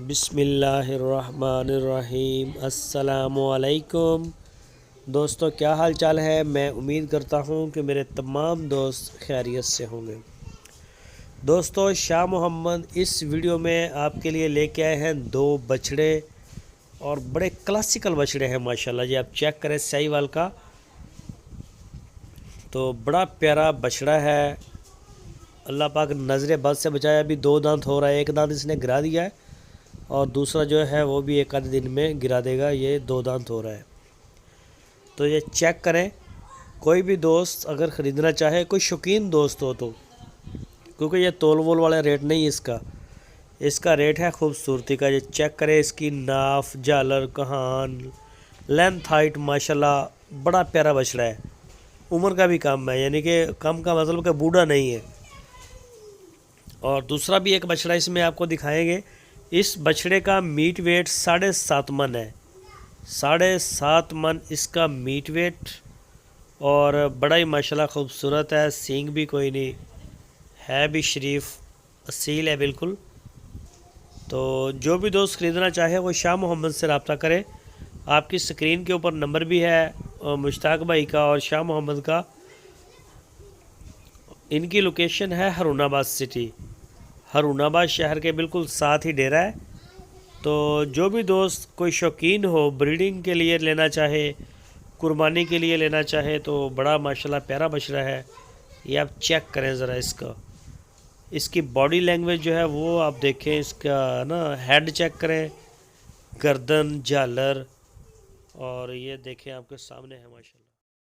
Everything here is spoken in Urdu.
بسم اللہ الرحمن الرحیم۔ السلام علیکم دوستو، کیا حال چال ہے؟ میں امید کرتا ہوں کہ میرے تمام دوست خیریت سے ہوں گے۔ دوستو، شاہ محمد اس ویڈیو میں آپ کے لیے لے کے آئے ہیں دو بچڑے، اور بڑے کلاسیکل بچڑے ہیں ماشاءاللہ جی۔ آپ چیک کریں سہی وال کا، تو بڑا پیارا بچڑا ہے۔ اللہ پاک نظر بد سے بچایا۔ ابھی دو دانت ہو رہا ہے، ایک دانت اس نے گرا دیا ہے اور دوسرا جو ہے وہ بھی ایک آدھ دن میں گرا دے گا۔ یہ دو دانت ہو رہا ہے، تو یہ چیک کریں۔ کوئی بھی دوست اگر خریدنا چاہے، کوئی شوقین دوست ہو تو، کیونکہ یہ تول وول والا ریٹ نہیں اس کا ریٹ ہے خوبصورتی کا۔ یہ چیک کریں، اس کی ناف، جالر، کہان، لینتھ، ہائٹ ماشاءاللہ بڑا پیارا بچڑا ہے۔ عمر کا بھی کم ہے، یعنی کہ کم کا مطلب کہ بوڑھا نہیں ہے۔ اور دوسرا بھی ایک بچڑا اس میں آپ کو دکھائیں گے۔ اس بچڑے کا میٹ ویٹ 7.5 من ہے، 7.5 من اس کا میٹ ویٹ، اور بڑا ہی ماشاءاللہ خوبصورت ہے۔ سینگ بھی کوئی نہیں ہے، بھی شریف اصیل ہے بالکل۔ تو جو بھی دوست خریدنا چاہے وہ شاہ محمد سے رابطہ کرے۔ آپ کی سکرین کے اوپر نمبر بھی ہے مشتاق بھائی کا اور شاہ محمد کا۔ ان کی لوکیشن ہے ہارون آباد سٹی، ہارون آباد شہر کے بالکل ساتھ ہی ڈیرہ ہے۔ تو جو بھی دوست کوئی شوقین ہو، بریڈنگ کے لیے لینا چاہے، قربانی کے لیے لینا چاہے، تو بڑا ماشاءاللہ پیارا بچڑا ہے۔ یہ آپ چیک کریں ذرا اس کی باڈی لینگویج جو ہے وہ آپ دیکھیں۔ اس کا نا ہیڈ چیک کریں، گردن، جالر، اور یہ دیکھیں آپ کے سامنے ہے ماشاءاللہ۔